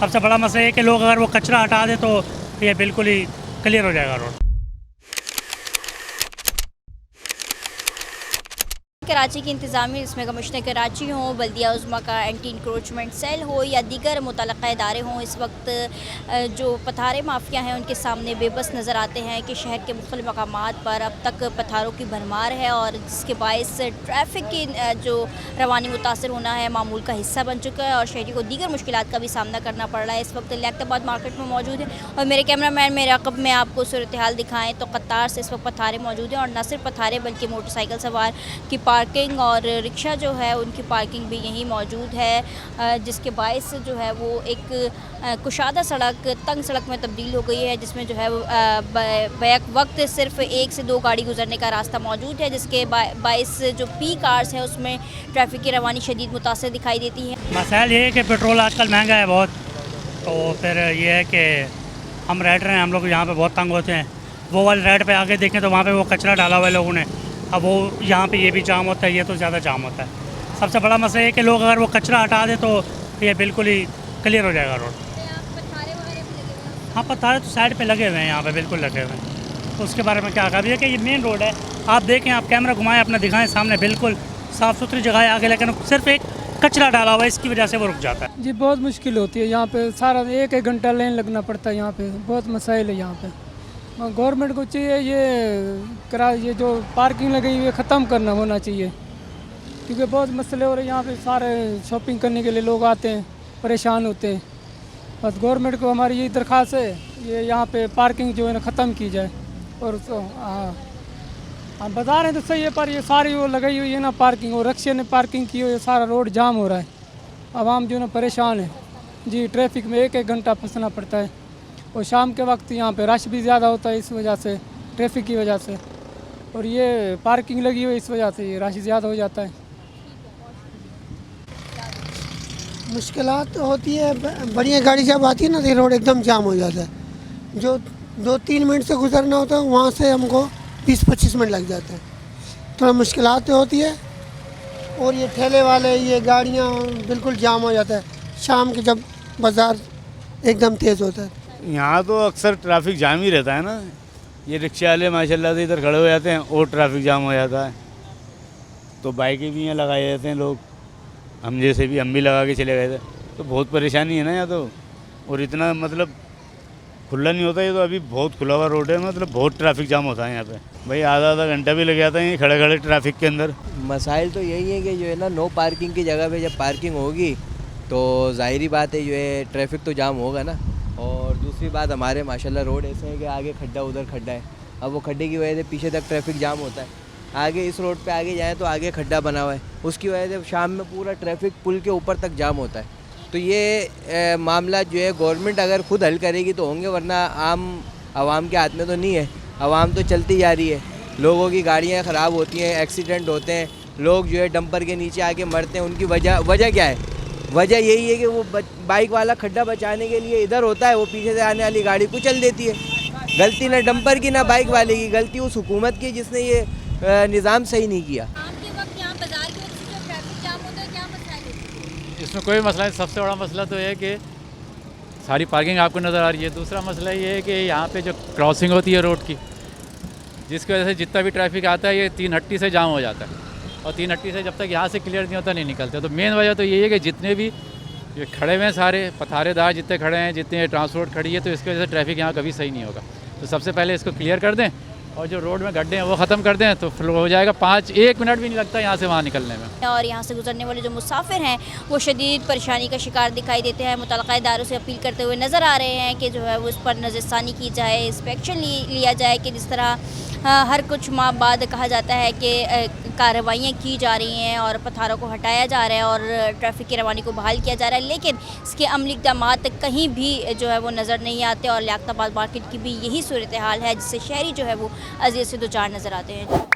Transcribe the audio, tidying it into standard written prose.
सबसे बड़ा मसला है कि लोग अगर वो कचरा हटा दें तो ये बिल्कुल ही क्लियर हो जाएगा रोड। कराची की इंतज़ामी जिसमें कमिश्नर कराची हो, बल्दिया उज़्मा का एंटी इंक्रोचमेंट सेल हो या दीगर मुतल्लक़ा इदारे हों, इस वक्त जो पथारे माफिया हैं उनके सामने बेबस नज़र आते हैं कि शहर के मुख्तलिफ़ मकामात पर अब तक पथारों की भरमार है और जिसके बायस ट्रैफिक की जो रवानी मुतासर होना है मामूल का हिस्सा बन चुका है और शहरी को दीगर मुश्किलात का भी सामना करना पड़ रहा है। इस वक्त लियाकताबाद मार्केट में मौजूद है और मेरे कैमरामैन मेरे अक़ब में आपको सूरत हाल दिखाएँ तो कतार से इस वक्त पथारे मौजूद हैं और न सिर्फ पथारे बल्कि मोटरसाइकिल सवार की पार्किंग और रिक्शा जो है उनकी पार्किंग भी यहीं मौजूद है, जिसके बायस जो है वो एक कुशादा सड़क तंग सड़क में तब्दील हो गई है, जिसमें जो है बैक वक्त सिर्फ 1 से 2 गाड़ी गुजरने का रास्ता मौजूद है, जिसके बायस जो पी कार्स हैं उसमें ट्रैफिक की रवानी शदीद मुतासर दिखाई देती है। मसाइल ये है कि पेट्रोल आजकल महंगा है बहुत, तो फिर ये है कि हम राइडर हैं, हम लोग यहाँ पे बहुत तंग होते हैं। वो वाले राइड पे आगे देखें तो वहाँ पे वो कचरा डाला हुआ है लोगों ने, अब वो यहाँ पे ये भी जाम होता है, ये तो ज़्यादा जाम होता है। सबसे बड़ा मसला है कि लोग अगर वो कचरा हटा दें तो ये बिल्कुल ही क्लियर हो जाएगा रोड। हाँ, पत्थर तो साइड पे लगे हुए हैं, यहाँ पे बिल्कुल लगे हुए हैं, तो उसके बारे में क्या कहा? कि ये मेन रोड है, आप देखें, आप कैमरा घुमाएं, अपना दिखाएं सामने, बिल्कुल साफ़ सुथरी जगह है आगे, लेकिन सिर्फ एक कचरा डाला हुआ है, इसकी वजह से वो रुक जाता है। जी बहुत मुश्किल होती है यहाँ पे, सारा 1-1 घंटा लाइन लगना पड़ता है यहाँ पे, बहुत मसाइल है यहाँ पे। गवर्नमेंट को चाहिए ये जो पार्किंग लगी हुई है ख़त्म करना होना चाहिए, क्योंकि बहुत मसले हो रहे हैं यहाँ पे, सारे शॉपिंग करने के लिए लोग आते हैं, परेशान होते हैं। बस गवर्नमेंट को हमारी यही दरख्वास्त है, ये यहाँ पे पार्किंग जो है ना ख़त्म की जाए। और तो हाँ बता रहे हैं तो सही है, पर ये सारी वो लगाई हुई है ना पार्किंग, और रिक्शे ने पार्किंग की हुई है, सारा रोड जाम हो रहा है, आवाम जो है ना परेशान है जी। ट्रैफिक में 1-1 घंटा फंसना पड़ता है और शाम के वक्त यहाँ पे रश भी ज़्यादा होता है इस वजह से, ट्रैफिक की वजह से, और ये पार्किंग लगी हुई इस वजह से ये रश ज़्यादा हो जाता है। मुश्किलात होती है, बढ़िया गाड़ी जब आती है ना तो रोड एकदम जाम हो जाता है। जो 2-3 मिनट से गुजरना होता है वहाँ से हमको 20-25 मिनट लग जाते हैं, थोड़ा मुश्किलात होती है। और ये ठेले वाले, ये गाड़ियाँ बिल्कुल जाम हो जाता है शाम के जब बाज़ार एकदम तेज़ होता है। यहाँ तो अक्सर ट्रैफिक जाम ही रहता है ना, ये रिक्शा वाले माशाल्लाह से इधर खड़े हो जाते हैं और ट्रैफिक जाम हो जाता है, तो बाइकें भी यहाँ लगाए जाते हैं लोग, हम जैसे भी हम भी लगा के चले गए थे, तो बहुत परेशानी है ना यहाँ तो। और इतना मतलब खुला नहीं होता, ये तो अभी बहुत खुला हुआ रोड है, मतलब बहुत ट्रैफिक जाम होता है यहाँ पे भाई, आधा घंटा भी लग जाता है खड़े खड़े ट्रैफिक के अंदर। मसाइल तो यही है कि जो है ना नो पार्किंग की जगह पे जब पार्किंग होगी तो ज़ाहिरी बात है जो है ट्रैफिक तो जाम होगा ना। और दूसरी बात, हमारे माशाल्लाह रोड ऐसे है कि आगे खड्डा उधर खड्डा है, अब वो खड्डे की वजह से पीछे तक ट्रैफिक जाम होता है। आगे इस रोड पे आगे जाएँ तो आगे खड्डा बना हुआ है, उसकी वजह से शाम में पूरा ट्रैफिक पुल के ऊपर तक जाम होता है। तो ये मामला जो है गवर्नमेंट अगर खुद हल करेगी तो होंगे, वरना आवाम के हाथ में तो नहीं है। आवाम तो चलती जा रही है, लोगों की गाड़ियाँ ख़राब होती हैं, एक्सीडेंट होते हैं, लोग जो है डंपर के नीचे आके मरते हैं। उनकी वजह क्या है? वजह यही है कि वो बाइक वाला खड्डा बचाने के लिए इधर होता है, वो पीछे से आने वाली गाड़ी कुचल देती है। गलती ना डंपर की ना बाइक वाले की, गलती उस हुकूमत की जिसने ये निज़ाम सही नहीं किया। इसमें कोई मसला नहीं, सबसे बड़ा मसला तो है कि सारी पार्किंग आपको नज़र आ रही है। दूसरा मसला ये है कि यहाँ पे जो क्रॉसिंग होती है रोड की, जिसकी वजह से जितना भी ट्रैफिक आता है ये 3 हट्टी से जाम हो जाता है, और 3 हट्टी से जब तक यहाँ से क्लियर नहीं होता नहीं निकलते। तो मेन वजह तो यही है कि जितने भी ये खड़े हुए हैं सारे पथारेदार जितने खड़े हैं, जितने ट्रांसपोर्ट खड़ी है, तो इसकी वजह से ट्रैफिक यहाँ कभी सही नहीं होगा। तो सबसे पहले इसको क्लियर कर दें और जो रोड में गड्ढे हैं वो ख़त्म कर दें तो फ्लो हो जाएगा। 1 मिनट भी नहीं लगता यहाँ से वहाँ निकलने में। और यहाँ से गुजरने वाले जो मुसाफिर हैं वो शदीद परेशानी का शिकार दिखाई देते हैं। मुतल्लिक़ा इदारों से अपील करते हुए नज़र आ रहे हैं कि जो है वो इस पर नज़रसानी की जाए, इंस्पेक्शन लिया जाए कि जिस तरह हर कुछ माह बाद कहा जाता है कि कार्रवाइयाँ की जा रही हैं और पत्थरों को हटाया जा रहा है और ट्रैफिक की रवानी को बहाल किया जा रहा है, लेकिन इसके अमली इक़दामात कहीं भी जो है वो नज़र नहीं आते। और लियाकताबाद मार्केट की भी यही सूरत हाल है, जिससे शहरी जो है वो अज़ियत से दो चार नज़र आते हैं।